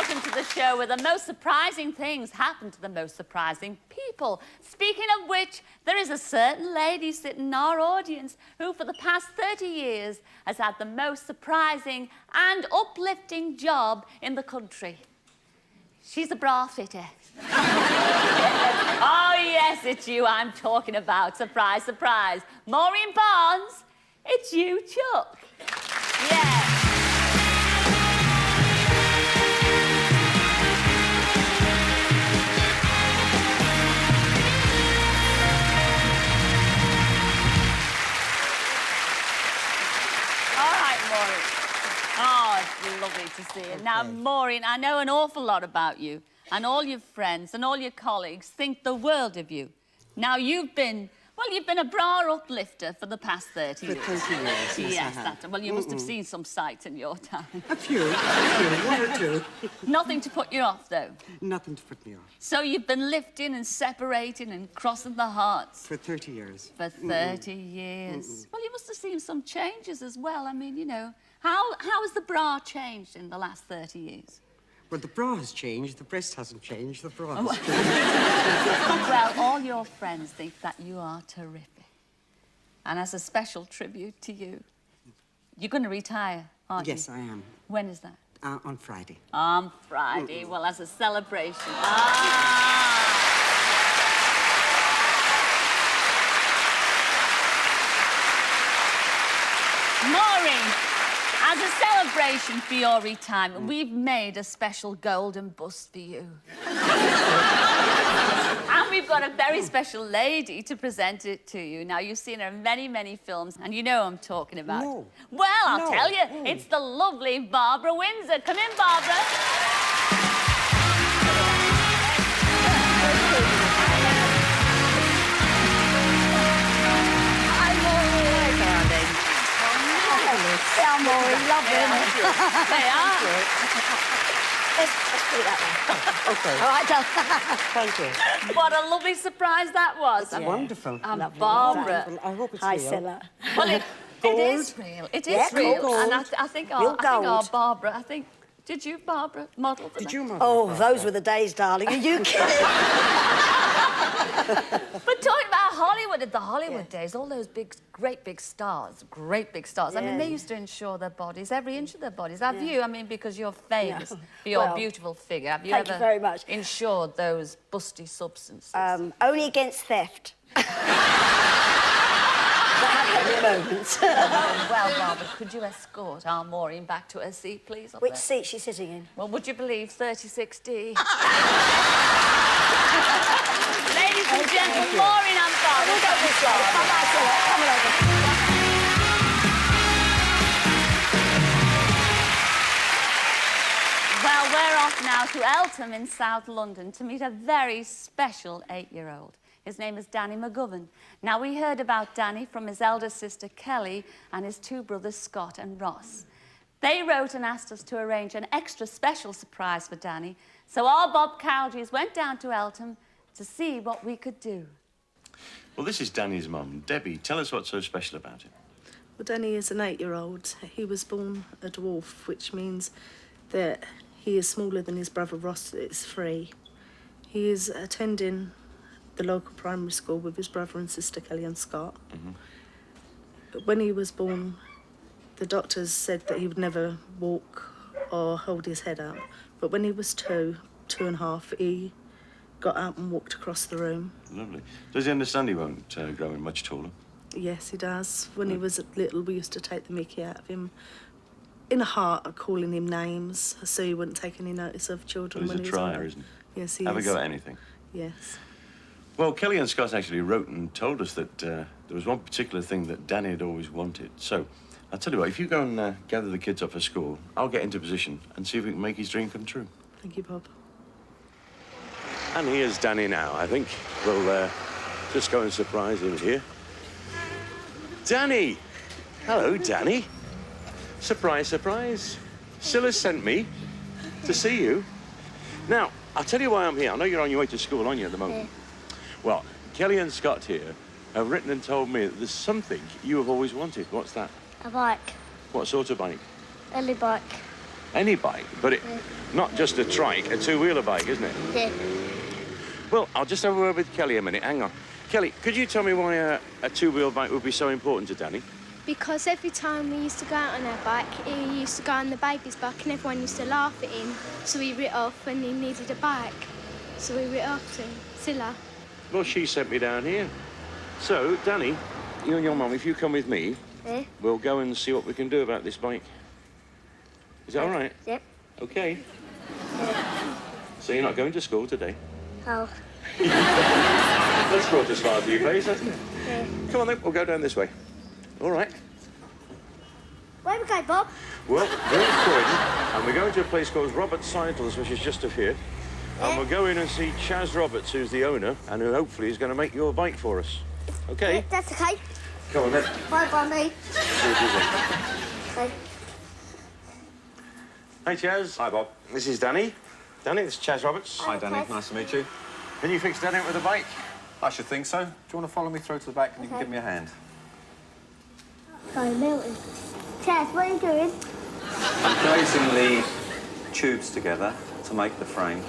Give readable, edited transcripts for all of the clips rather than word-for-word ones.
welcome to the show where the most surprising things happen to the most surprising people. Speaking of which, there is a certain lady sitting in our audience who for the past 30 years has had the most surprising and uplifting job in the country. She's a bra fitter. Oh, yes, it's you I'm talking about. Surprise, surprise. Maureen Barnes, it's you, Chuck. Yeah. Oh, it's lovely to see you. Okay. Now, Maureen, I know an awful lot about you, and all your friends and all your colleagues think the world of you. Now, you've been a bra uplifter for the past 30 years. For 30 years, yes, that's it. Well, you must have seen some sights in your time. A few, one or two. Nothing to put you off, though? Nothing to put me off. So you've been lifting and separating and crossing the hearts? For 30 years. For 30 years. Well, you must have seen some changes as well. I mean, you know, how has the bra changed in the last 30 years? Well, the bra has changed. The breast hasn't changed. The bra has changed. Well, all your friends think that you are terrific. And as a special tribute to you, you're going to retire, aren't you? Yes, I am. When is that? On Friday. On Friday. Well, as a celebration. Maureen, as a celebration for your retirement, we've made a special golden bust for you. And we've got a very special lady to present it to you. Now, you've seen her in many, many films, and you know who I'm talking about. No. Well, I'll tell you, No. it's the lovely Barbara Windsor. Come in, Barbara. Yeah, Maureen, lovely. They are. Let's put it that way. Okay. All right, Del. Thank you. What a lovely surprise that was. It's wonderful. Lovely. Barbara. Well, I hope it's Hi, real. Cilla. Well, it Gold. is real. It is Yeah, real. gold. And I think our Barbara, did you, Barbara, model for Did that? you, Mother? Oh, those were the days, darling. Are you kidding? But talking about Hollywood, at the Hollywood days, all those great big stars. I mean, they used to insure their bodies, every inch of their bodies. Have you? I mean, because you're famous for your beautiful figure. Have you thank ever you very much. insured those busty substances? Only against theft. At the moment. Well, Barbara, could you escort our Maureen back to her seat, please? Which seat is she sitting in? Well, would you believe 36D? Ladies and gentlemen, Maureen and Barbara. We'll go this way. Come on, Cilla. Come on over. Well, we're off now to Eltham in South London to meet a very special 8-year-old. His name is Danny McGovern. Now, we heard about Danny from his elder sister, Kelly, and his two brothers, Scott and Ross. They wrote and asked us to arrange an extra special surprise for Danny, so our Bob Cowderies went down to Eltham to see what we could do. Well, this is Danny's mum. Debbie, tell us what's so special about him. Well, Danny is an 8-year-old. He was born a dwarf, which means that he is smaller than his brother Ross that is 3. He is attending the local primary school with his brother and sister Kelly and Scott. When he was born, the doctors said that he would never walk or hold his head up. But when he was 2 and a half, he got up and walked across the room. Lovely. Does he understand he won't grow in much taller? Yes, he does. When he was little, we used to take the mickey out of him in a heart of calling him names so he wouldn't take any notice of children. Well, he's a trier, isn't he? Yes, he Have is. a go at anything? Yes. Well, Kelly and Scott actually wrote and told us that there was one particular thing that Danny had always wanted. So, I'll tell you what, if you go and gather the kids up for school, I'll get into position and see if we can make his dream come true. Thank you, Bob. And here's Danny now. I think we'll just go and surprise him here. Danny! Hello, Danny. Surprise, surprise. Cilla sent me to see you. Now, I'll tell you why I'm here. I know you're on your way to school, aren't you, at the moment? Well, Kelly and Scott here have written and told me that there's something you have always wanted. What's that? A bike. What sort of bike? Ellie bike. Any bike, but not just a trike, a two-wheeler bike, isn't it? Yeah. Well, I'll just have a word with Kelly a minute. Hang on. Kelly, could you tell me why a two-wheel bike would be so important to Danny? Because every time we used to go out on our bike, he used to go on the baby's bike and everyone used to laugh at him. So he writ off when he needed a bike. So we writ off to Cilla. Well, she sent me down here. So, Danny, you and your mum, if you come with me, Yeah? we'll go and see what we can do about this bike. Is that all right? Yep. OK. So you're not going to school today? Oh. That's brought a smile to your face, hasn't it? Yeah. Come on then, we'll go down this way. All right. Where we go, Bob? Well, we're in Croydon, and we're going to a place called Robert Seidl's, which is just up here. And we'll go in and see Chaz Roberts, who's the owner, and who hopefully is going to make your bike for us. OK? That's okay. Come on then. Bye, Bonnie. Okay. Hey, Chaz. Hi, Bob. This is Danny. Danny, this is Chaz Roberts. Hi, Danny. Nice to meet you. Can you fix Danny up with a bike? I should think so. Do you want to follow me through to the back and you can give me a hand? Sorry, Milton. Chaz, what are you doing? I'm placing the tubes together to make the frame.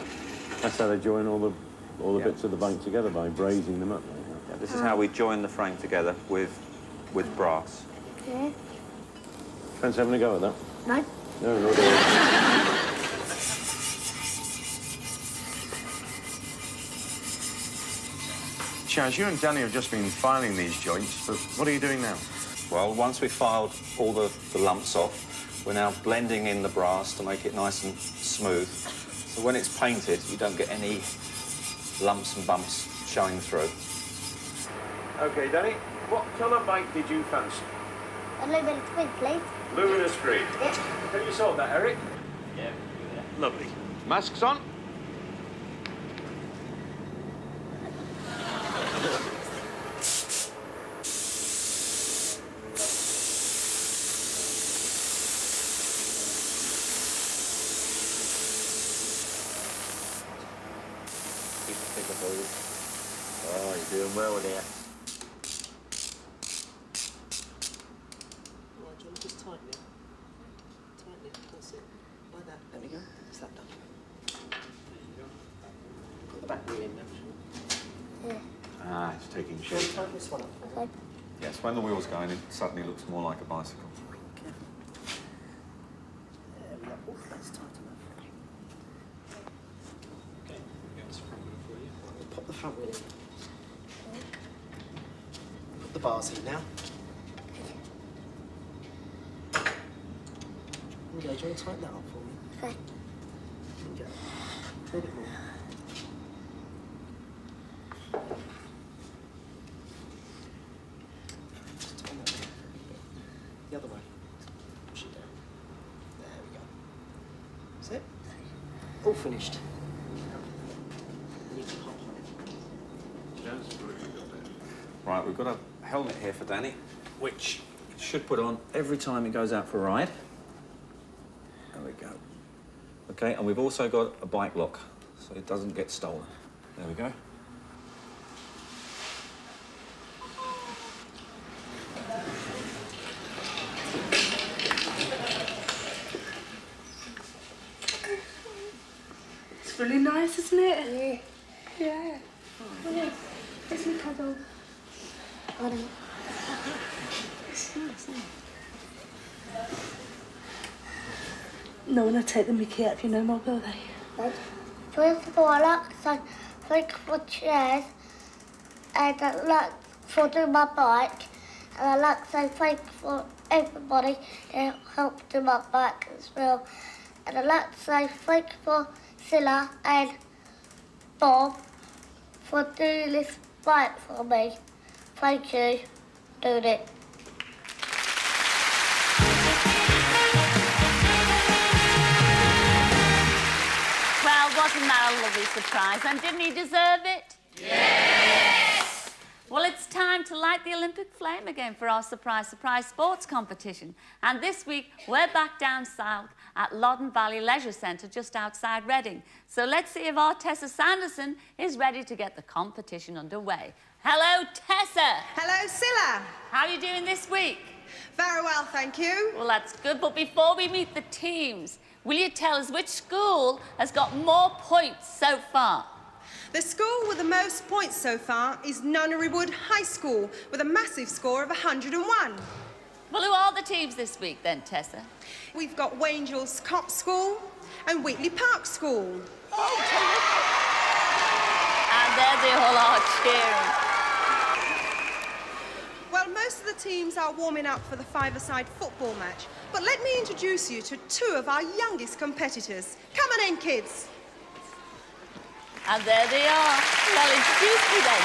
That's how they join all the Yeah. bits of the bike together, by brazing them up. Yeah, this is how we join the frame together with brass. Yeah. Fancy having a go at that? No. No, no, no. Chaz, you and Danny have just been filing these joints, but what are you doing now? Well, once we've filed all the lumps off, we're now blending in the brass to make it nice and smooth. So when it's painted, you don't get any lumps and bumps showing through. OK, Danny, what colour bike did you fancy? A little bit of twig, please. Luminous green. Yep. Can you solve that, Eric? Yeah. Lovely. Masks on? Oh, you're doing well there. Right, do you want to just tighten it? Tighten it, that's it. Like that. There we go. Is that done? Put the back wheel in now. Ah, it's taking Shall we shape. tighten this one up? Okay. Yes, when the wheel's going, it suddenly looks more like a bicycle. There we go. Oh, that's tight enough. Okay, we'll pop the front wheel in. Put the bars in now. Okay, do you want to tighten that up for me? Okay. There we go. A little bit more. Just tighten that down. The other way. Push it down. There we go. That's it. All finished. And you can hop on it. Right, we've got a helmet here for Danny, which he should put on every time he goes out for a ride. There we go. Okay, and we've also got a bike lock, so it doesn't get stolen. There we go. It's really nice, isn't it? Yeah. Yeah. Oh, it's me cuddle. Got it. It's nice, isn't it? No one will take the mickey out of you no more, will they? Right. First of all, I like to say thank you for chairs, and I like for doing my bike, and I like to say thank you for everybody who helped do my bike as well. And I'd like to say thank you for Cilla and Bob for doing this bike for me. Thank you, doing it. Well, wasn't that a lovely surprise? And didn't he deserve it? Yes! Well, it's time to light the Olympic flame again for our surprise sports competition. And this week, we're back down south at Loddon Valley Leisure Centre just outside Reading. So let's see if our Tessa Sanderson is ready to get the competition underway. Hello, Tessa. Hello, Cilla. How are you doing this week? Very well, thank you. Well, that's good. But before we meet the teams, will you tell us which school has got more points so far? The school with the most points so far is Nunnery Wood High School with a massive score of 101. Well, who are the teams this week then, Tessa? We've got Wangel's Cop School and Wheatley Park School. Oh, terrific. And there they all are cheering. Well, most of the teams are warming up for the five-a-side football match, but let me introduce you to two of our youngest competitors. Come on in, kids. And there they are. Well, introduce me then.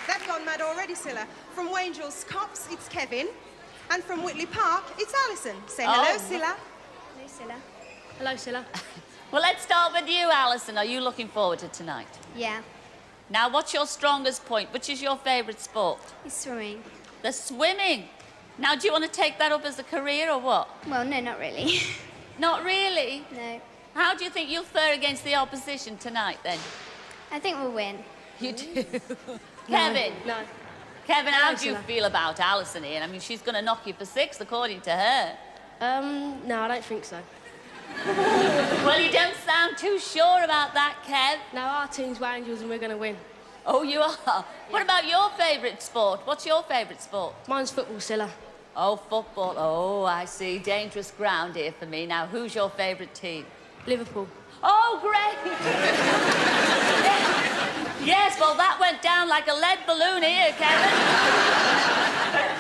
They've gone mad already, Cilla. From Wangel's Cops, it's Kevin. And from Whitley Park, it's Alison. Say hello, Cilla. Hello, Cilla. Hello, Cilla. Well, let's start with you, Alison. Are you looking forward to tonight? Yeah, Now, what's your strongest point? Which is your favourite sport? it's swimming. The swimming. Now, do you want to take that up as a career or what? Well, no, not really. Not really. No. How do you think you'll fare against the opposition tonight, then? I think we'll win. You do. Kevin. No. Kevin, how No, do you Cilla. feel about Alison here? I mean, she's going to knock you for 6, according to her. No, I don't think so. Well, you don't sound too sure about that, Kev. No, our team's Wangels and we're going to win. Oh, you are? What about your favourite sport? What's your favourite sport? Mine's football, Cilla. Oh, football. Oh, I see. Dangerous ground here for me. Now, who's your favourite team? Liverpool. Oh, great! Yes, well, that went down like a lead balloon here, Kevin.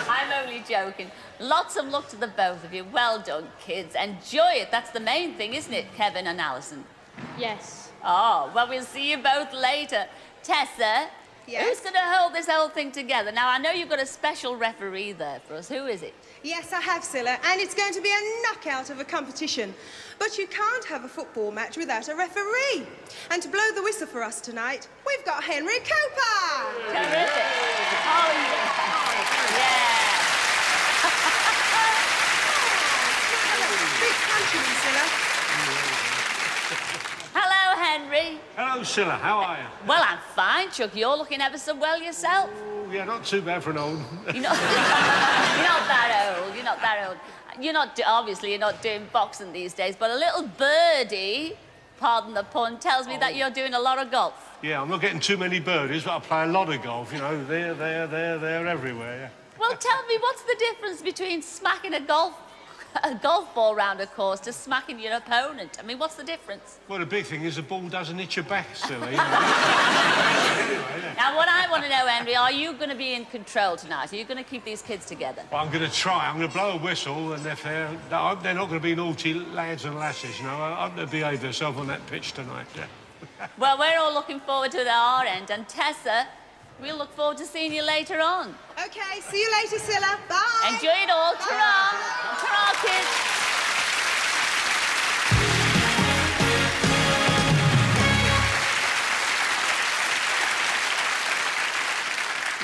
I'm only joking. Lots of luck to the both of you. Well done, kids. Enjoy it. That's the main thing, isn't it, Kevin and Alison? Yes. Oh, well, we'll see you both later. Tessa, Yes? who's going to hold this whole thing together? Now, I know you've got a special referee there for us. Who is it? Yes, I have, Cilla, and it's going to be a knockout of a competition. But you can't have a football match without a referee. And to blow the whistle for us tonight, we've got Henry Cooper. Terrific. Oh, yeah. Big countryman, Cilla. Hello, Henry. Hello, Cilla. How are you? Well, I'm fine, Chuck. You're looking ever so well yourself. Oh, yeah, not too bad for an old. You're not, you're not that old. You're not that old. You're not, obviously, you're not doing boxing these days, but a little birdie, pardon the pun, tells me that you're doing a lot of golf. Yeah, I'm not getting too many birdies, but I play a lot of golf. You know, they're everywhere. Yeah. Well, tell me, what's the difference between smacking a golf ball round a course to smacking your opponent? I mean, what's the difference? Well, the big thing is the ball doesn't hit your back, Cilla. You know? Anyway, yeah. Now, what I want to know, Henry, are you going to be in control tonight? Are you going to keep these kids together? Well, I'm going to try. I'm going to blow a whistle, and if I hope they're not going to be naughty lads and lasses. You know, I hope they'll behave themselves on that pitch tonight. Yeah. Well, we're all looking forward to it at our end, and Tessa, we'll look forward to seeing you later on. OK, see you later, Cilla. Bye. Enjoy it all. Ta-ra! Ta-ra, kids!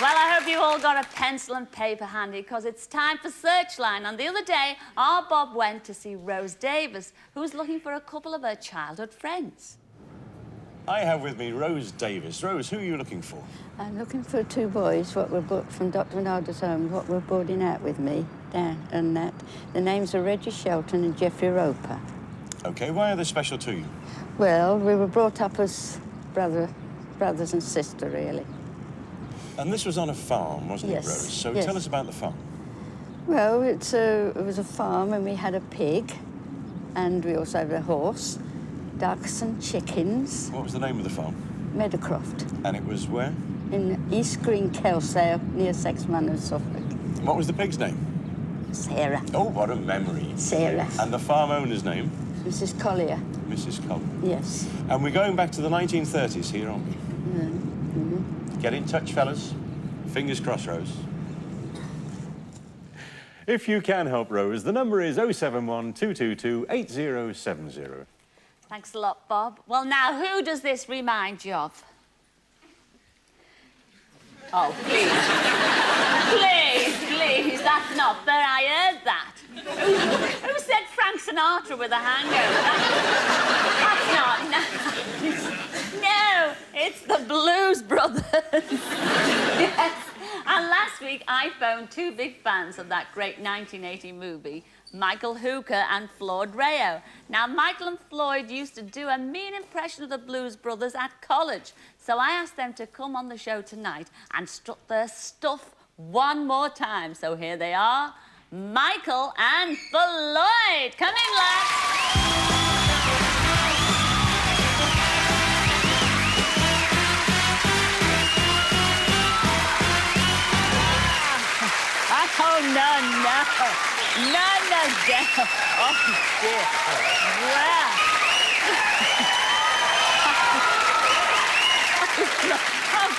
Well, I hope you all got a pencil and paper handy, because it's time for Searchline. And the other day, our Bob went to see Rose Davis, who was looking for a couple of her childhood friends. I have with me Rose Davis. Rose, who are you looking for? I'm looking for 2 boys what were brought from Dr. Ronaldo's home, what were boarding out with me, Dan and that. The names are Reggie Shelton and Jeffrey Roper. OK, why are they special to you? Well, we were brought up as brothers and sister, really. And this was on a farm, wasn't Yes, it, Rose? So yes. tell us about the farm. Well, it was a farm, and we had a pig, and we also had a horse, ducks and chickens. What was the name of the farm? Meadowcroft, And it was where? in East Green, Kelsale, near Sexman and Suffolk. What was the pig's name? Sarah. Oh, what a memory. Sarah. And the farm owner's name? Mrs. Collier. Mrs. Cullen. Yes. And we're going back to the 1930s here, aren't we? Get in touch, fellas. Fingers crossed, Rose. If you can help Rose, the number is 071 222 8070. Thanks a lot, Bob. Well, now, who does this remind you of? Oh, please. Please, that's not fair. I heard that. Who said Frank Sinatra with a hangover? That's not nice. No, it's the Blues Brothers. Yes. And last week, week, I phoned two big fans of that great 1980 movie, Michael Hooker and Floyd Rayo. Now, Michael and Floyd used to do a mean impression of the Blues Brothers at college, so I asked them to come on the show tonight and strut their stuff one more time. So here they are, Michael and Floyd. Come in, lads. Oh, no. Oh, dear. Well. Oh,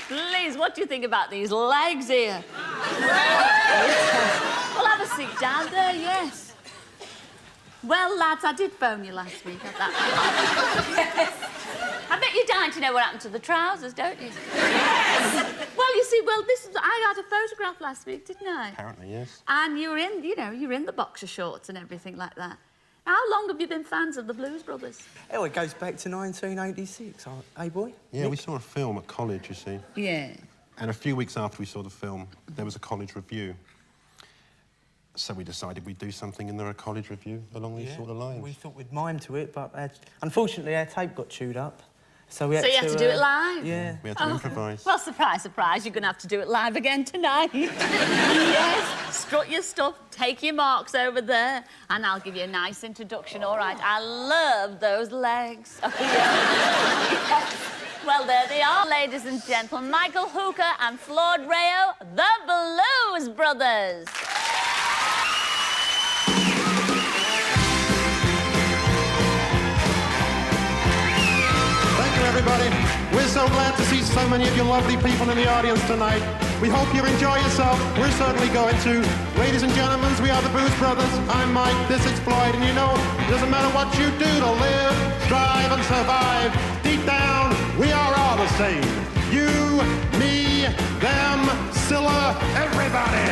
please, what do you think about these legs here? We'll have a seat down there, yes. Well, lads, I did phone you last week at that. I bet you're dying to know what happened to the trousers, don't you? Yes! Well, you see, I had a photograph last week, didn't I? Apparently, yes. And you were in, you're in the boxer shorts and everything like that. How long have you been fans of the Blues Brothers? Oh, it goes back to 1986, hey, boy? Yeah, we saw a film at college, you see. Yeah. And a few weeks after we saw the film, there was a college review. So we decided we'd do something in a college review along these sort of lines. We thought we'd mime to it, but unfortunately our tape got chewed up. So we had you had to do it live? Yeah. We had to improvise. Well, surprise, surprise, you're going to have to do it live again tonight. Yes, strut your stuff, take your marks over there, and I'll give you a nice introduction, all right? I love those legs. Oh, yeah. Yes. Well, there they are, ladies and gentlemen. Michael Hooker and Floyd Rayo, the Blues Brothers. Everybody, we're so glad to see so many of you lovely people in the audience tonight. We hope you enjoy yourself. We're certainly going to. Ladies and gentlemen, we are the Blues Brothers. I'm Mike, this is Floyd, and you know, it doesn't matter what you do to live, strive and survive. Deep down, we are all the same. You, me, them, Cilla, everybody.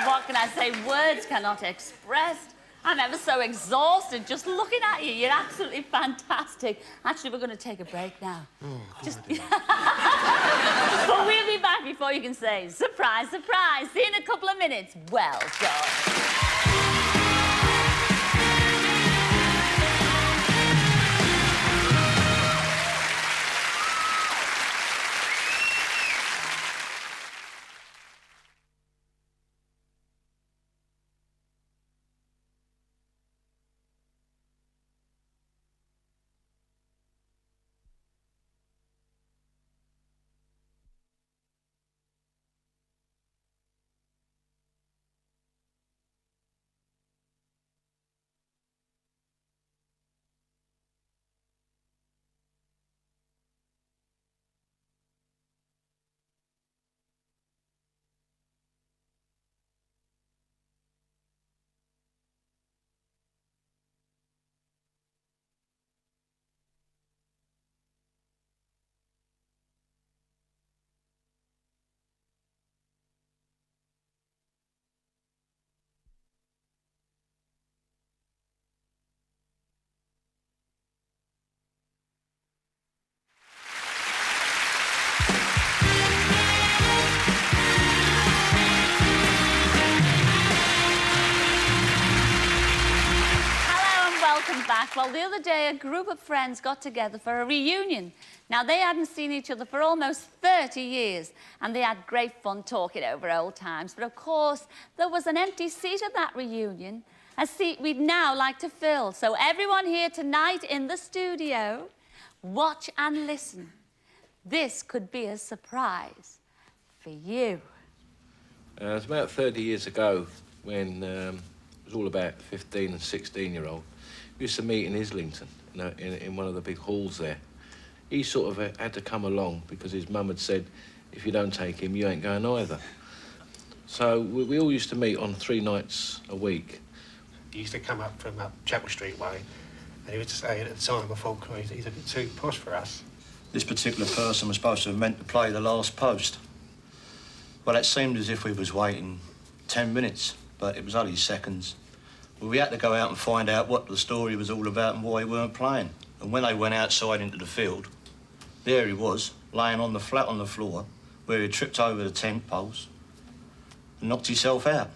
What can I say? Words cannot express. I'm ever so exhausted just looking at you. You're absolutely fantastic. Actually, we're going to take a break now. Just... But we'll be back before you can say, surprise, surprise. See you in a couple of minutes. Well done. back. Well, the other day, a group of friends got together for a reunion. Now, they hadn't seen each other for almost 30 years, and they had great fun talking over old times. But, of course, there was an empty seat at that reunion, a seat we'd now like to fill. So everyone here tonight in the studio, watch and listen. This could be a surprise for you. It was about 30 years ago when it was all about 15 and 16-year-old. We used to meet in Islington, in one of the big halls there. He sort of had to come along because his mum had said, if you don't take him, you ain't going either. So we all used to meet on 3 nights a week. He used to come up from up Chapel Street way, and he would say at the time, I thought, he's a bit too posh for us. This particular person was supposed to have meant to play the last post. Well, it seemed as if we was waiting 10 minutes, but it was only seconds. Well, we had to go out and find out what the story was all about and why he weren't playing. And when they went outside into the field, there he was, laying on the flat on the floor, where he tripped over the tent poles and knocked himself out.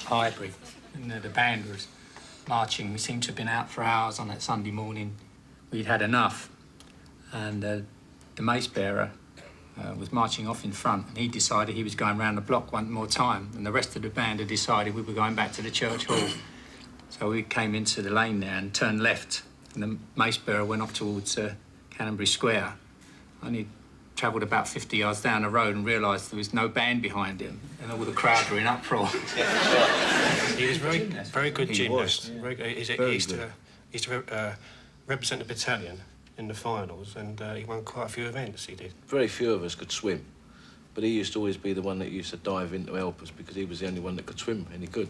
Highbury, and the band was marching. We seemed to have been out for hours on that Sunday morning. We'd had enough, and the mace bearer was marching off in front, and he decided he was going round the block one more time, and the rest of the band had decided we were going back to the church hall. So we came into the lane there and turned left, and the mace bearer went off towards Canterbury Square. Only travelled about 50 yards down the road and realised there was no band behind him, and all the crowd were in uproar. He was very good gymnast. He used to represent the battalion in the finals, and he won quite a few events, he did. Very few of us could swim, but he used to always be the one that used to dive in to help us because he was the only one that could swim any good.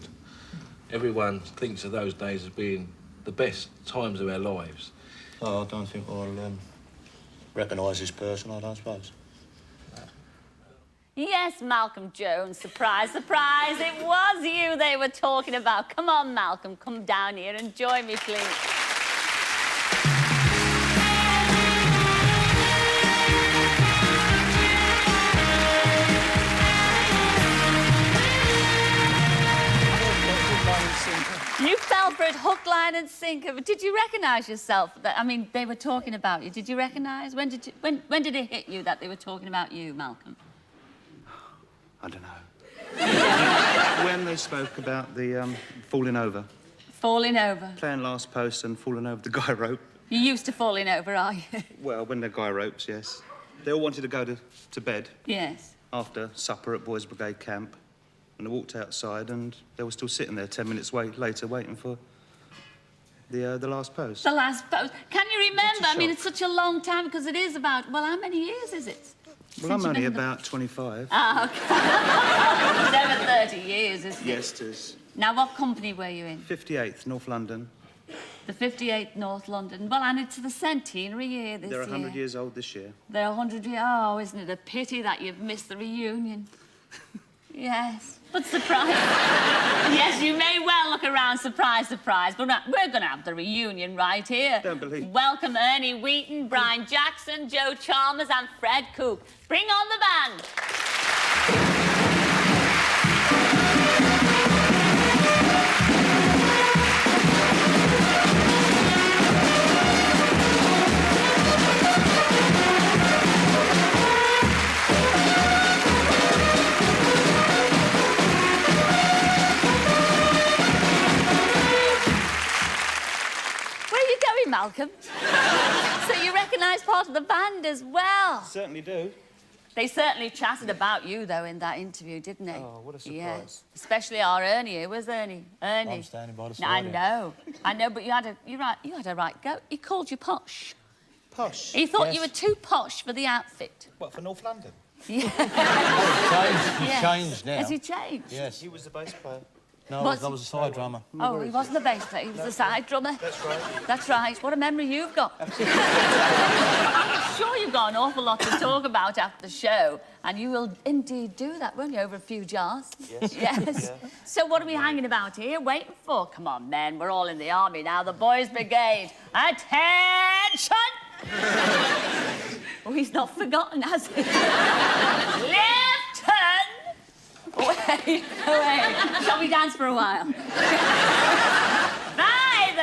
Everyone thinks of those days as being the best times of our lives. Oh, I don't think I'll recognise this person, I don't suppose. Yes, Malcolm Jones, surprise, surprise, it was you they were talking about. Come on, Malcolm, come down here and join me, please. You fell for it hook, line and sinker. But did you recognise yourself? I mean, they were talking about you. Did you recognise? When did it hit you that they were talking about you, Malcolm? I don't know. When they spoke about the falling over. Falling over? Playing last post and falling over the guy rope. You're used to falling over, are you? Well, when the guy ropes, yes. They all wanted to go to bed. Yes. After supper at Boys Brigade camp. And I walked outside and they were still sitting there 10 minutes later waiting for the last post. The last post. Can you remember? I mean, it's such a long time because it is about, well, how many years is it? Well, I'm only about 25. Ah, OK. It's over 30 years, isn't it? Yes, it is. Now, what company were you in? 58th, North London. The 58th North London. Well, and it's the centenary year this year. They're 100 years old this year. They're 100 years... Oh, isn't it a pity that you've missed the reunion? Yes. But surprise. Yes, you may well look around, surprise, surprise, but we're going to have the reunion right here. Don't believe. Welcome Ernie Wheaton, Brian Jackson, Joe Chalmers and Fred Coop. Bring on the band. Malcolm. So you recognise part of the band as well? Certainly do. They certainly chatted about you, though, in that interview, didn't they? Oh, what a surprise. Yes. Especially our Ernie here. Where's Ernie? Ernie. I'm standing by the I side. I know, but you had a right go. He called you posh. Posh? He thought Yes. you were too posh for the outfit. What, for North London? Yeah. He's changed now. Has he changed? Yes. He was the bass player. No, I was a side drummer. Oh, he wasn't the bass player, he was the side drummer. That's right. That's right. What a memory you've got. I'm sure you've got an awful lot to talk about after the show, and you will indeed do that, won't you, over a few jars? Yes. Yes. Yeah. So what are we hanging about here, waiting for? Come on, men, we're all in the army now, the Boys Brigade. Attention! Oh, he's not forgotten, has he? Left turn! Away, away. Shall we dance for a while? Right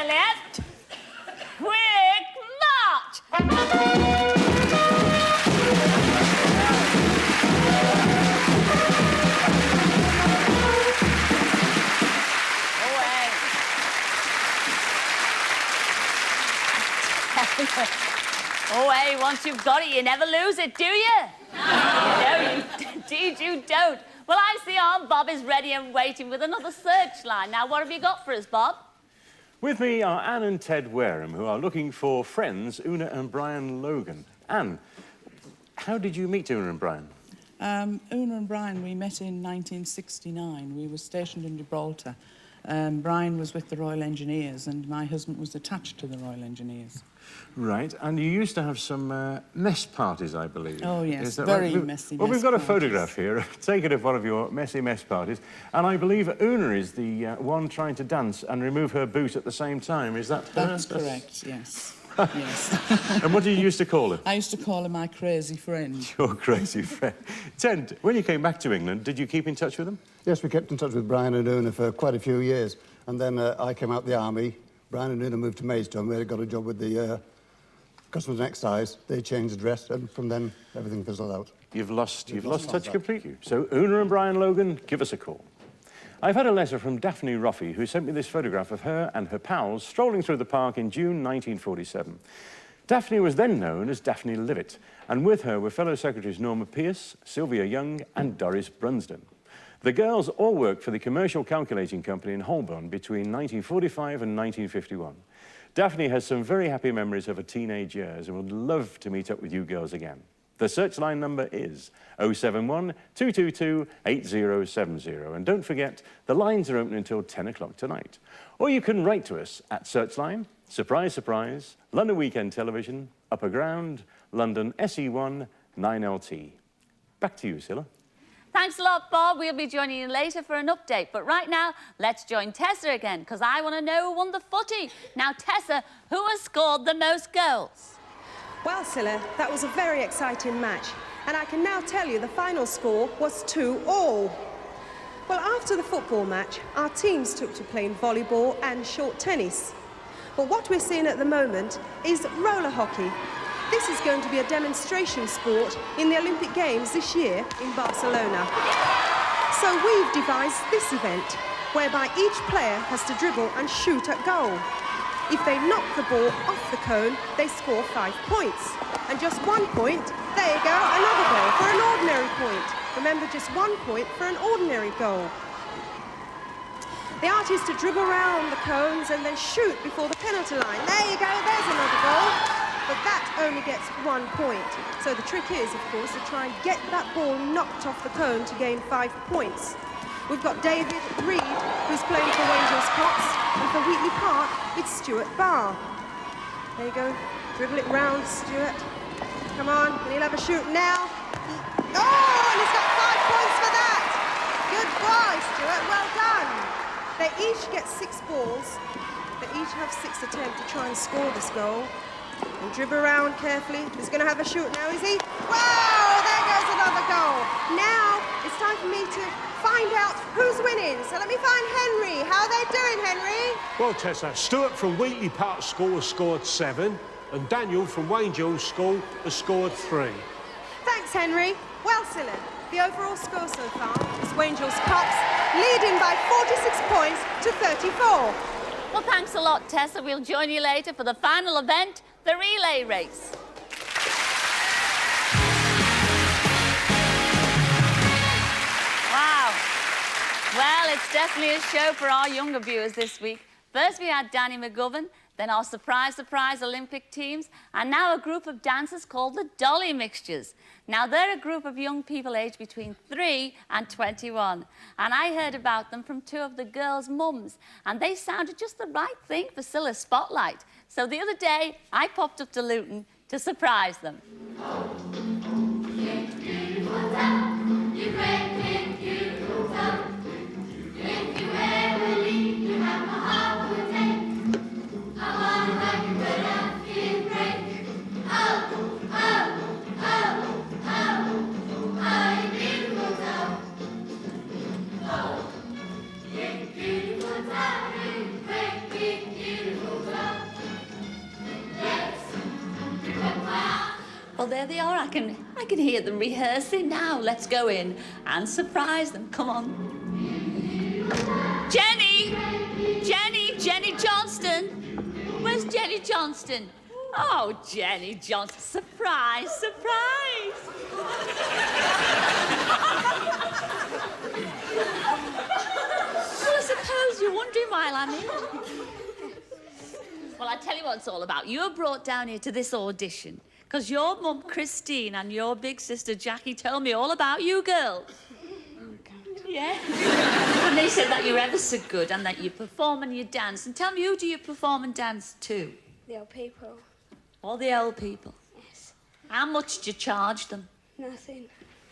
Oh, hey, once you've got it, you never lose it, do you? No, indeed you don't. Well, I see our Bob is ready and waiting with another searchline. Now, what have you got for us, Bob? With me are Anne and Ted Wareham, who are looking for friends Una and Brian Logan. Anne, how did you meet Una and Brian? Una and Brian, we met in 1969. We were stationed in Gibraltar. Brian was with the Royal Engineers and my husband was attached to the Royal Engineers. Right, and you used to have some mess parties, I believe. Oh, yes, Is that very right? messy Well, mess we've got parties. a photograph here, taken of one of your messy mess parties, and I believe Una is the one trying to dance and remove her boot at the same time. Is that her? That's correct, yes. Yes. And what did you used to call her? I used to call her my crazy friend. Your crazy friend. Ted, when you came back to England, did you keep in touch with them? Yes, we kept in touch with Brian and Una for quite a few years. And then I came out the army. Brian and Una moved to Maidstone, where they got a job with the Customs and Excise. They changed address, and from then, everything fizzled out. You've lost touch completely. So Una and Brian Logan, give us a call. I've had a letter from Daphne Roffey, who sent me this photograph of her and her pals strolling through the park in June 1947. Daphne was then known as Daphne Livett, and with her were fellow secretaries Norma Pierce, Sylvia Young, and Doris Brunsden. The girls all worked for the Commercial Calculating Company in Holborn between 1945 and 1951. Daphne has some very happy memories of her teenage years and would love to meet up with you girls again. The searchline number is 071 222 8070. And don't forget, the lines are open until 10 o'clock tonight. Or you can write to us at Searchline, Surprise Surprise, London Weekend Television, Upper Ground, London SE1 9LT. Back to you, Cilla. Thanks a lot, Bob. We'll be joining you later for an update. But right now, let's join Tessa again, because I want to know who won the footy. Now, Tessa, who has scored the most goals? Well, Cilla, that was a very exciting match. And I can now tell you the final score was 2-2. Well, after the football match, our teams took to playing volleyball and short tennis. But what we're seeing at the moment is roller hockey. This is going to be a demonstration sport in the Olympic Games this year in Barcelona. So we've devised this event, whereby each player has to dribble and shoot at goal. If they knock the ball off the cone, they score 5 points. And just 1 point, there you go, another goal for an ordinary point. Remember, just 1 point for an ordinary goal. The art is to dribble around the cones and then shoot before the penalty line. There you go, there's another goal. But that only gets 1 point. So the trick is, of course, to try and get that ball knocked off the cone to gain 5 points. We've got David Reed, who's playing for Windsor, and for Wheatley Park, it's Stuart Barr. There you go, dribble it round, Stuart. Come on, and he'll have a shoot now. Oh, and he's got 5 points for that. Good boy, Stuart, well done. They each get 6 balls. They each have 6 attempts to try and score this goal. And dribble around carefully. He's going to have a shoot now, is he? Wow, there goes another goal. Now it's time for me to find out who's winning. So let me find Henry. How are they doing, Henry? Well, Tessa, Stuart from Wheatley Park School has scored 7, and Daniel from Wayne Jules School has scored 3. Thanks, Henry. Well, Cilla, the overall score so far is Wayne Jules Cops leading by 46 points to 34. Well, thanks a lot, Tessa. We'll join you later for the final event, the relay race. Wow. Well, it's definitely a show for our younger viewers this week. First, we had Danny McGovern, then our surprise Olympic teams, and now a group of dancers called the Dolly Mixtures. Now, they're a group of young people aged between 3 and 21. And I heard about them from 2 of the girls' mums, and they sounded just the right thing for Cilla's Spotlight. So the other day, I popped up to Luton to surprise them. Wow. there they are. I can hear them rehearsing now. Let's go in and surprise them. Come on. Jenny Johnston. Where's Jenny Johnston? Oh, Jenny Johnston. Surprise. Well, I suppose you're wondering why I'm here. Well, I tell you what it's all about. You were brought down here to this audition because your mum, Christine, and your big sister, Jackie, told me all about you girls. Yeah? And they said that you're ever so good and that you perform and you dance. And tell me, who do you perform and dance to? The old people. All the old people? Yes. How much do you charge them? Nothing.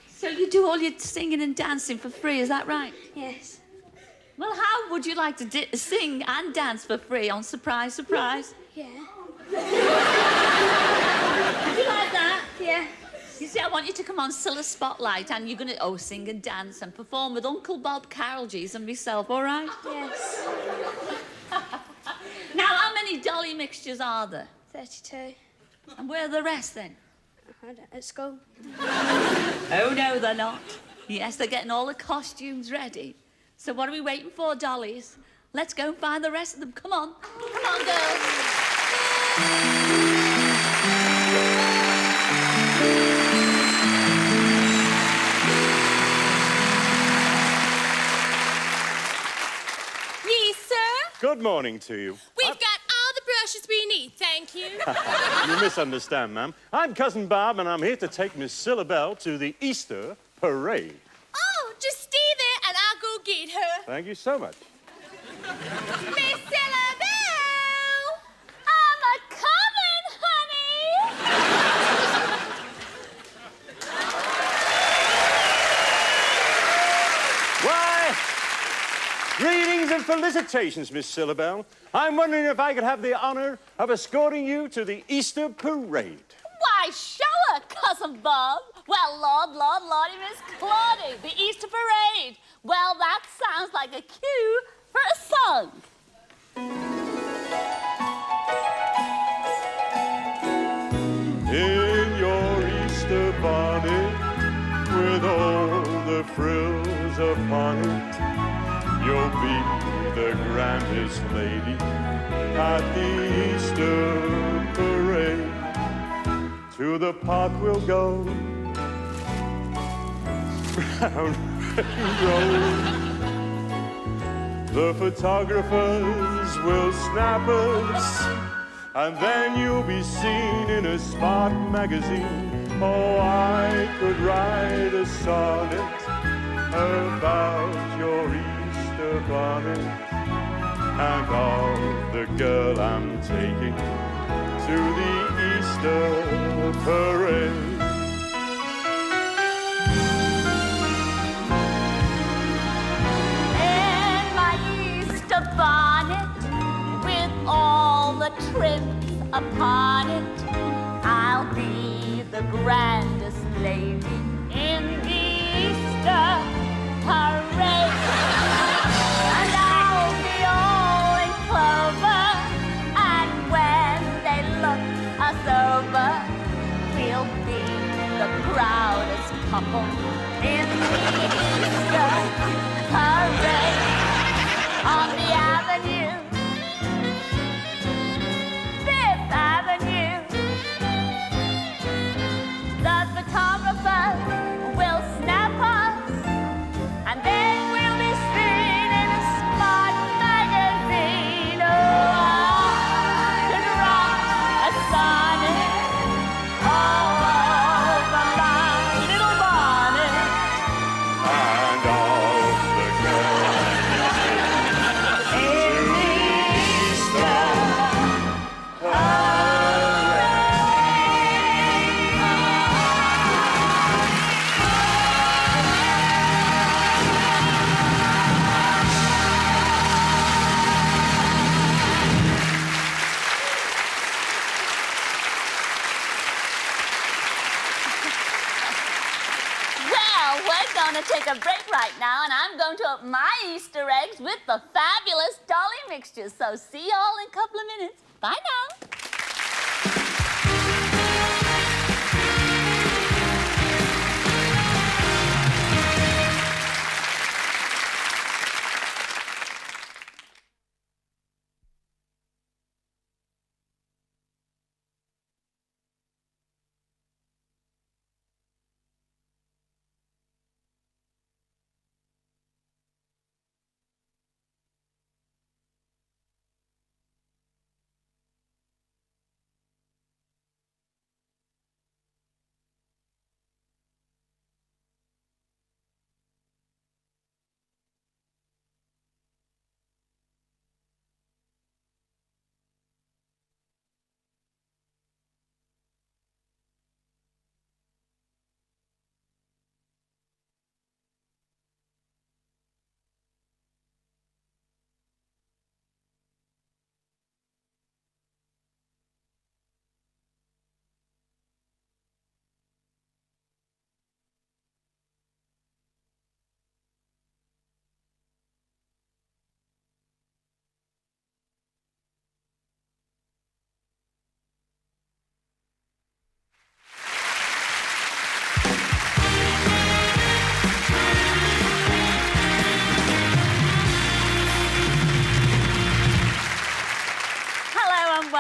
So you do all your singing and dancing for free, is that right? Yes. Well, how would you like to sing and dance for free on Surprise, Surprise? Yeah. Would you like that? Yeah. You see, I want you to come on Cilla Spotlight and you're going to, sing and dance and perform with Uncle Bob Carolgees and myself, all right? Yes. Now, how many Dolly Mixtures are there? 32. And where are the rest, then? At school. Oh, no, they're not. Yes, they're getting all the costumes ready. So what are we waiting for, dollies? Let's go and find the rest of them. Come on. Come on, girls. Yes, sir? Good morning to you. We've got all the brushes we need, thank you. You misunderstand, ma'am. I'm Cousin Bob, and I'm here to take Miss Cilla Bell to the Easter parade. Oh, just stay there and I'll go get her. Thank you so much. Miss Cilla Bell! I'm a-coming, honey! Why, greetings and felicitations, Miss Cilla Bell. I'm wondering if I could have the honor of escorting you to the Easter parade. Why, sure, Cousin Bob. Well, Lordy, Miss Claudie, the Easter parade. Well, that sounds like a cue for a song. In your Easter bonnet, with all the frills upon it, you'll be the grandest lady at the Easter parade. To the park we'll go, round road. The photographers will snap us, and then you'll be seen in a smart magazine. Oh, I could write a sonnet about your Easter bonnet and of the girl I'm taking to the Easter parade. In my Easter bonnet, with all the trims upon it, I'll be the grandest lady in the Easter parade. And I'll be all in clover, and when they look us over, we'll be the proudest couple in the Easter parade. On the avenue, Fifth Avenue, the photographers will snap us, and then we'll be seen in a smart magazine. Oh, I could write a sonnet all over my little bonnet. And all the girls in the Easter Well, we're going to take a break right now, and I'm going to open my Easter eggs with the fabulous Dolly Mixtures. So see y'all in a couple of minutes. Bye now.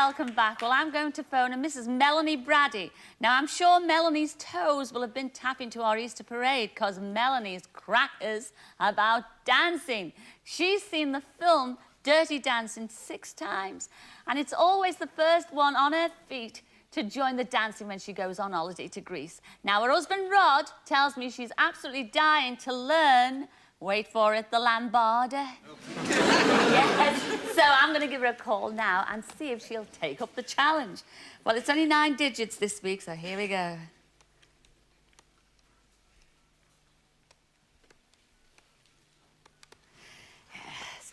welcome back. Well, I'm going to phone a Mrs. Melanie Brady. Now, I'm sure Melanie's toes will have been tapping to our Easter parade because Melanie's crackers about dancing. She's seen the film Dirty Dancing 6 times, and it's always the first one on her feet to join the dancing when she goes on holiday to Greece. Now, her husband, Rod, tells me she's absolutely dying to learn, wait for it, the Lambada. Yes, so I'm going to give her a call now and see if she'll take up the challenge. Well, it's only 9 digits this week, so here we go. Yes.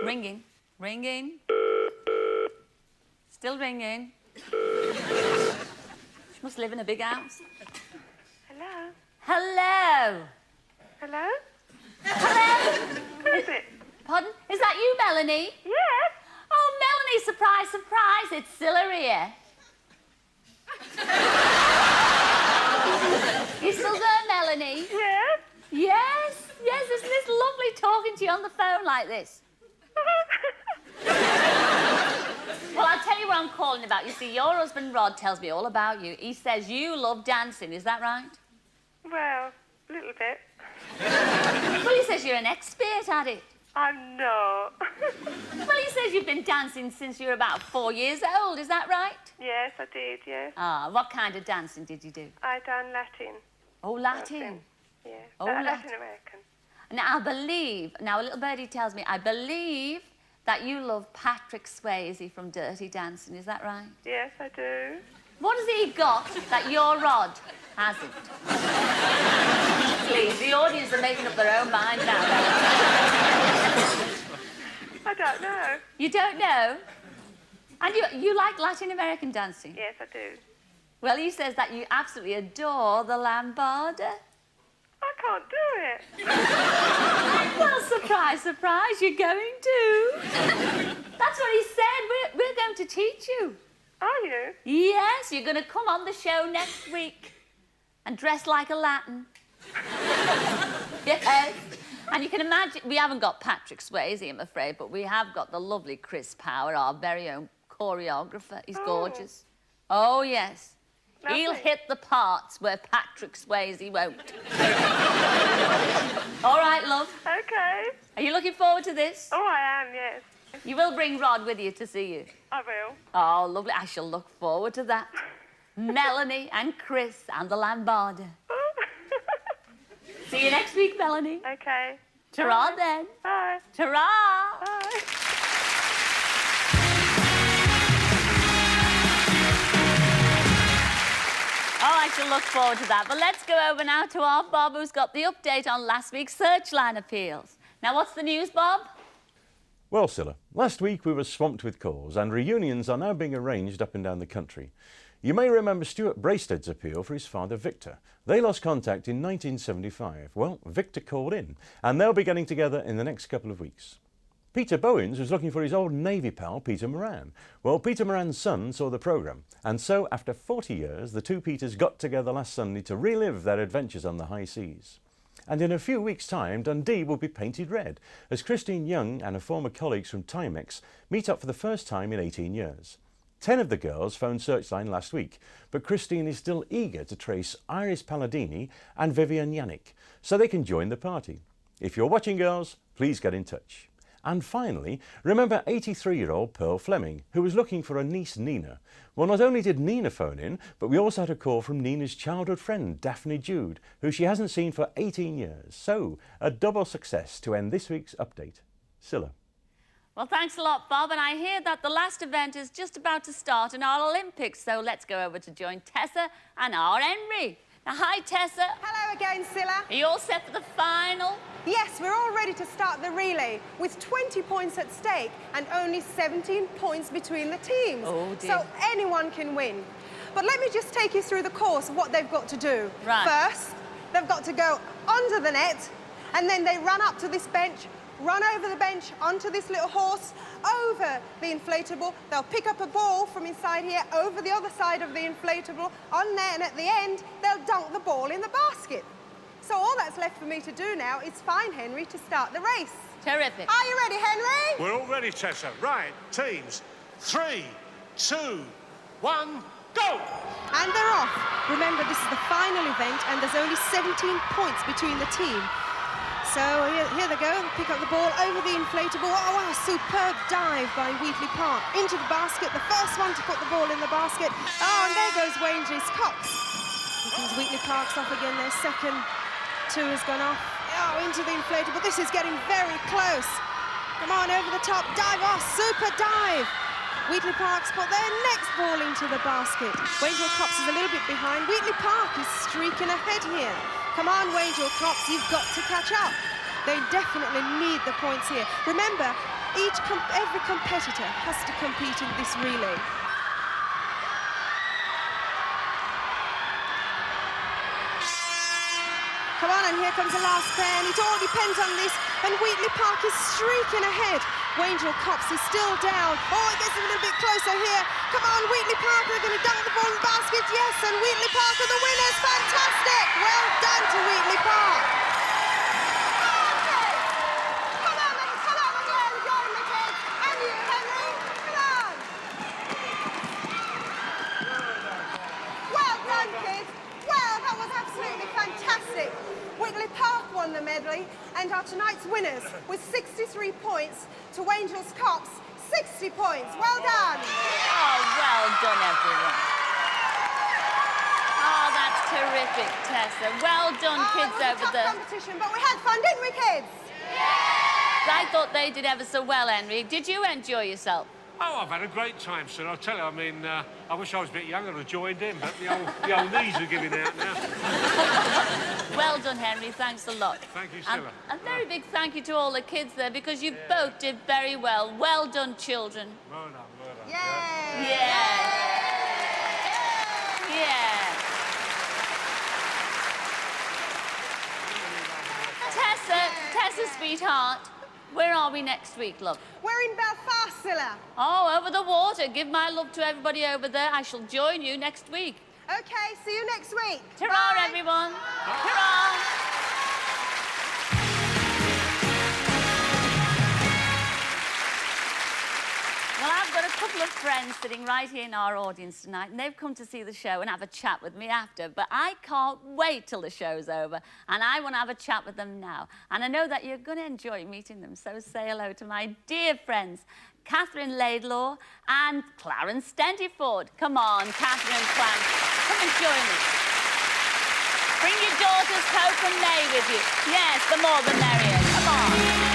Ringing, ringing. Still ringing. She must live in a big house. Hello? Hello? Hello? Hello? Who is it? Pardon? Is that you, Melanie? Yes. Oh, Melanie, surprise, surprise, it's Cilla here. You still there, Melanie? Yes. Yes, yes, isn't this lovely talking to you on the phone like this? Well, I'll tell you what I'm calling about. You see, your husband, Rod, tells me all about you. He says you love dancing, is that right? Well, a little bit. Well, he says you're an expert at it. I'm not. Well, he says you've been dancing since you were about 4 years old, is that right? Yes, I did, yes. Ah, what kind of dancing did you do? I done Latin. Oh, Latin. Yeah. Oh, Latin American. Now, I believe, now a little birdie tells me, I believe that you love Patrick Swayze from Dirty Dancing, is that right? Yes, I do. What has he got that your Rod hasn't? Please, the audience are making up their own mind now. I don't know. You don't know? And you like Latin American dancing? Yes, I do. Well, he says that you absolutely adore the Lambada. I can't do it. Well, surprise, surprise, you're going to. That's what he said. We're going to teach you. Are you? Yes, you're going to come on the show next week and dress like a Latin. Yes. And you can imagine, we haven't got Patrick Swayze, I'm afraid, but we have got the lovely Chris Power, our very own choreographer. He's gorgeous. Oh, yes. Lovely. He'll hit the parts where Patrick Swayze won't. All right, love. Okay. Are you looking forward to this? Oh, I am, yes. You will bring Rod with you to see you? I will. Oh, lovely. I shall look forward to that. Melanie and Chris and the Lambada. See you next week, Melanie. Okay. Ta-ra then. Bye. Ta-ra. Bye. Oh, I shall look forward to that. But let's go over now to our Bob, who's got the update on last week's Searchline appeals. Now, what's the news, Bob? Well, Cilla, last week we were swamped with calls and reunions are now being arranged up and down the country. You may remember Stuart Braisted's appeal for his father Victor. They lost contact in 1975. Well, Victor called in and they'll be getting together in the next couple of weeks. Peter Bowens was looking for his old Navy pal, Peter Moran. Well, Peter Moran's son saw the programme, and so after 40 years, the two Peters got together last Sunday to relive their adventures on the high seas. And in a few weeks' time, Dundee will be painted red, as Christine Young and her former colleagues from Timex meet up for the first time in 18 years. 10 of the girls phoned Searchline last week, but Christine is still eager to trace Iris Palladini and Vivian Yannick, so they can join the party. If you're watching, girls, please get in touch. And finally, remember 83-year-old Pearl Fleming, who was looking for her niece Nina. Well, not only did Nina phone in, but we also had a call from Nina's childhood friend, Daphne Jude, who she hasn't seen for 18 years. So, a double success to end this week's update. Cilla. Well, thanks a lot, Bob. And I hear that the last event is just about to start in our Olympics. So let's go over to join Tessa and our Henry. Now, hi, Tessa. Hello again, Cilla. Are you all set for the final? Yes, we're all ready to start the relay with 20 points at stake and only 17 points between the teams. Oh, dear. So anyone can win. But let me just take you through the course of what they've got to do. Right. First, they've got to go under the net, and then they run up to this bench, run over the bench onto this little horse, over the inflatable. They'll pick up a ball from inside here, over the other side of the inflatable, on there, and at the end, they'll dunk the ball in the basket. So all that's left for me to do now is find Henry to start the race. Terrific. Are you ready, Henry? We're all ready, Tessa. Right, teams, 3, 2, 1, go! And they're off. Remember, this is the final event, and there's only 17 points between the team. So here they go, pick up the ball over the inflatable. Oh, wow, superb dive by Wheatley Park. Into the basket, the first one to put the ball in the basket. Oh, and there goes Wange's Cox. Because Wheatley Park's off again, their second two has gone off. Oh, into the inflatable. This is getting very close. Come on, over the top, dive, oh, super dive. Wheatley Park's put their next ball into the basket. Wangel Cops is a little bit behind. Wheatley Park is streaking ahead here. Come on, Wangel Cops, you've got to catch up. They definitely need the points here. Remember, every competitor has to compete in this relay. Come on, and here comes the last pair, and it all depends on this. And Wheatley Park is streaking ahead. Wangel Cops is still down. Oh, it gets a little bit closer here. Come on, Wheatley Park, they're going to dunk the ball in the basket. Yes, and Wheatley Park are the winners. Fantastic. Well done to Wheatley Park. Wheatley Park won the medley and are tonight's winners with 63 points to Wangel's Cops, 60 points. Well done. Oh, well done, everyone. Oh, that's terrific, Tessa. Well done, kids it was over a tough there. competition, but we had fun, didn't we, kids? I thought they did ever so well, Henry. Did you enjoy yourself? Oh, I've had a great time, sir. I'll tell you, I mean, I wish I was a bit younger to have joined in, but the old knees are giving out now. Well done, Henry. Thanks a lot. Thank you, And Cilla. a very big thank you to all the kids there, because you both did very well. Well done, children. Well done, well done. Yeah. Yeah. Tessa, sweetheart, where are we next week, love? We're in Belfast, Cilla. Oh, over the water. Give my love to everybody over there. I shall join you next week. Okay, see you next week. Ta-ra, everyone. Ta-ra. Well, I've got a couple of friends sitting right here in our audience tonight, and they've come to see the show and have a chat with me after. But I can't wait till the show's over, and I want to have a chat with them now. And I know that you're going to enjoy meeting them, so say hello to my dear friends, Catherine Laidlaw and Clarence Stentyford. Come on, Catherine and Clarence, come and join us. Bring your daughters Hope and May with you. Yes, the more the merrier. Come on.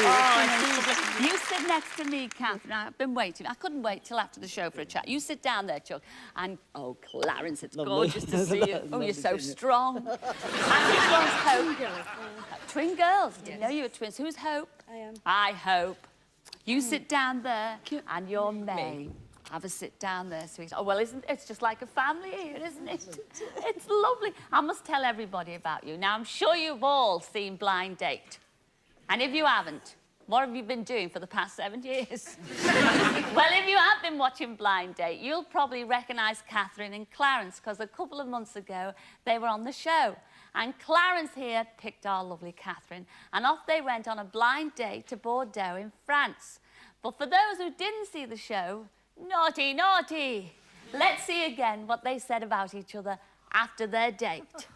Oh, you sit next to me, Catherine. I've been waiting. I couldn't wait till after the show for a chat. You sit down there, Chuck. And, oh, Clarence, it's gorgeous to see you. Oh, you're so strong. And this one's Hope. Twin girls. I didn't know you were twins. Who's Hope? I am. I Hope. You sit down there, and you're May. Have a sit down there, sweet. Oh, well, it's just like a family here, isn't it? It's lovely. I must tell everybody about you. Now, I'm sure you've all seen Blind Date. And if you haven't, what have you been doing for the past 7 years? Well, if you have been watching Blind Date, you'll probably recognise Catherine and Clarence, because a couple of months ago, they were on the show. And Clarence here picked our lovely Catherine, and off they went on a blind date to Bordeaux in France. But for those who didn't see the show, naughty, naughty. Let's see again what they said about each other after their date.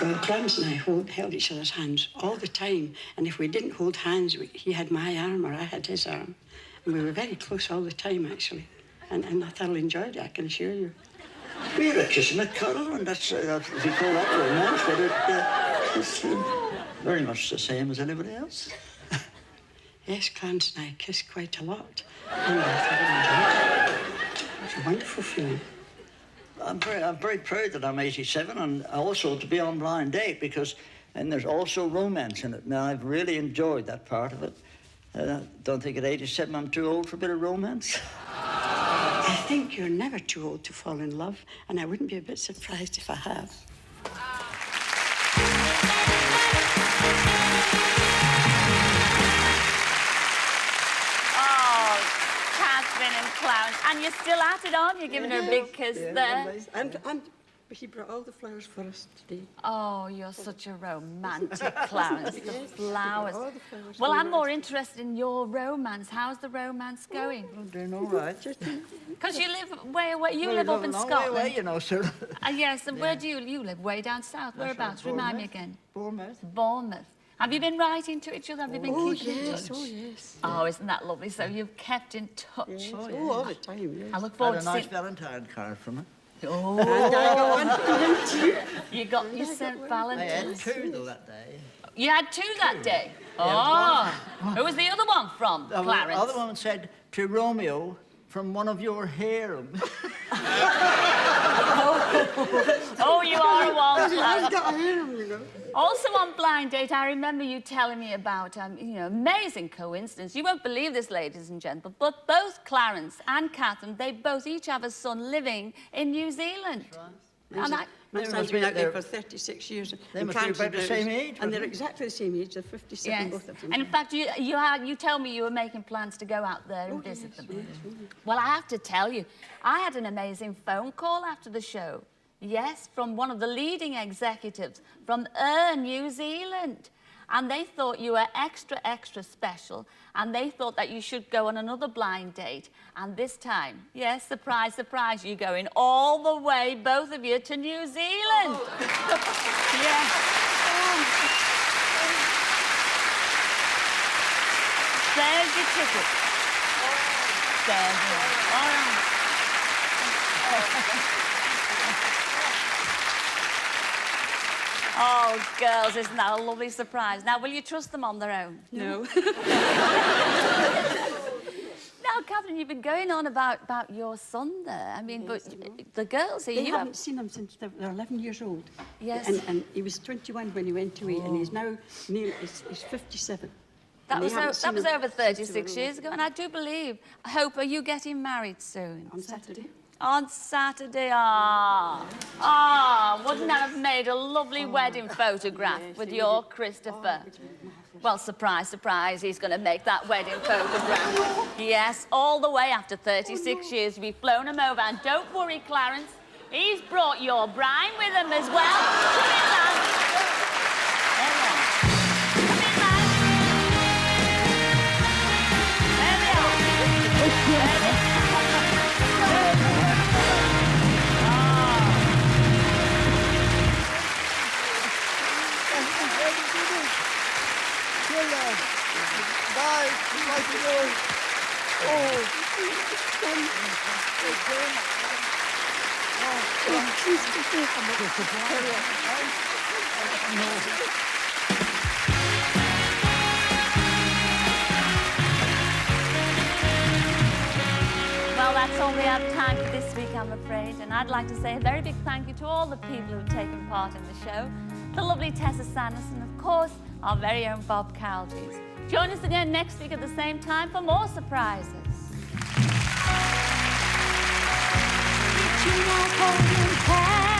Well, Clarence and I held each other's hands all the time, and if we didn't hold hands, he had my arm or I had his arm. And we were very close all the time, actually. And I thoroughly enjoyed it, I can assure you. We had a kiss and a cuddle, and that's if you call that romance, but it's very much the same as anybody else. Yes, Clarence and I kissed quite a lot, and I thoroughly enjoyed it. It was a wonderful feeling. I'm very proud that I'm 87 and also to be on Blind Date and there's also romance in it. Now, I've really enjoyed that part of it. I don't think at 87 I'm too old for a bit of romance. I think you're never too old to fall in love, and I wouldn't be a bit surprised if I have. singing and clowns. And you're still at it, aren't you? Giving her a big kiss there. And he brought all the flowers for us today. Oh, you're such a romantic clown. The flowers. All the flowers. Well, I'm more interested in your romance. How's the romance going? I'm doing all right. Because you live way away. You Well, live up in a long Scotland. way away, you know, sir. Yes, and where do you live? Way down south. Whereabouts? Remind me again. Bournemouth. Bournemouth. Have you been writing to each other? Have you been keeping in touch? Oh, yes. Oh, isn't that lovely? So you've kept in touch. Yes. Oh, all the time, yes. I look forward Had a to nice seeing... Valentine card from her. Oh. And I got one for him too. You got your St. I Valentine's. had two though that day. You had two that day? Yeah, Oh. Who was the other one from, The Clarence? other one said, to Romeo, from one of your harem. Oh, you are a wall I've Clarence. got a harem, you know. Also on Blind Date, I remember you telling me about, amazing coincidence. You won't believe this, ladies and gentlemen, but both Clarence and Catherine, they both each have a son living in New Zealand. And My son's been out there for 36 years. They in must be about the Canterbury, same age, And they're wouldn't exactly the same age. They're 57, yes. both of them. And in fact, you tell me you were making plans to go out there and visit them. Well, I have to tell you, I had an amazing phone call after the show. Yes, from one of the leading executives from New Zealand. And they thought you were extra, extra special. And they thought that you should go on another blind date. And this time, yes, surprise, surprise, you're going all the way, both of you, to New Zealand. Yes. There's your ticket. There's yours. All right. Oh, girls, isn't that a lovely surprise? Now, will you trust them on their own? No. Now, Catherine, you've been going on about your son there. I mean, Yes, but the girls here, They you haven't seen him since they're 11 years old. Yes. And he was 21 when he went away, and he's now he's 57. That And was, they haven't that seen was him over since they were 36 years ago, and I do believe, Hope, are you getting married soon? On Saturday. On Saturday, ah, wouldn't that have made a lovely wedding photograph with your Christopher? Well, surprise, surprise, he's going to make that wedding photograph. Yes, all the way after 36 years, we've flown him over. And don't worry, Clarence, he's brought your bride with him as well. Come in, lad. There we are. Come in, lad. There we are. There we are. Well, that's all we have time for this week, I'm afraid. And I'd like to say a very big thank you to all the people who've taken part in the show. The lovely Tessa Sanderson, of course, our very own Bob Caldries. Join us again next week at the same time for more surprises. Did you know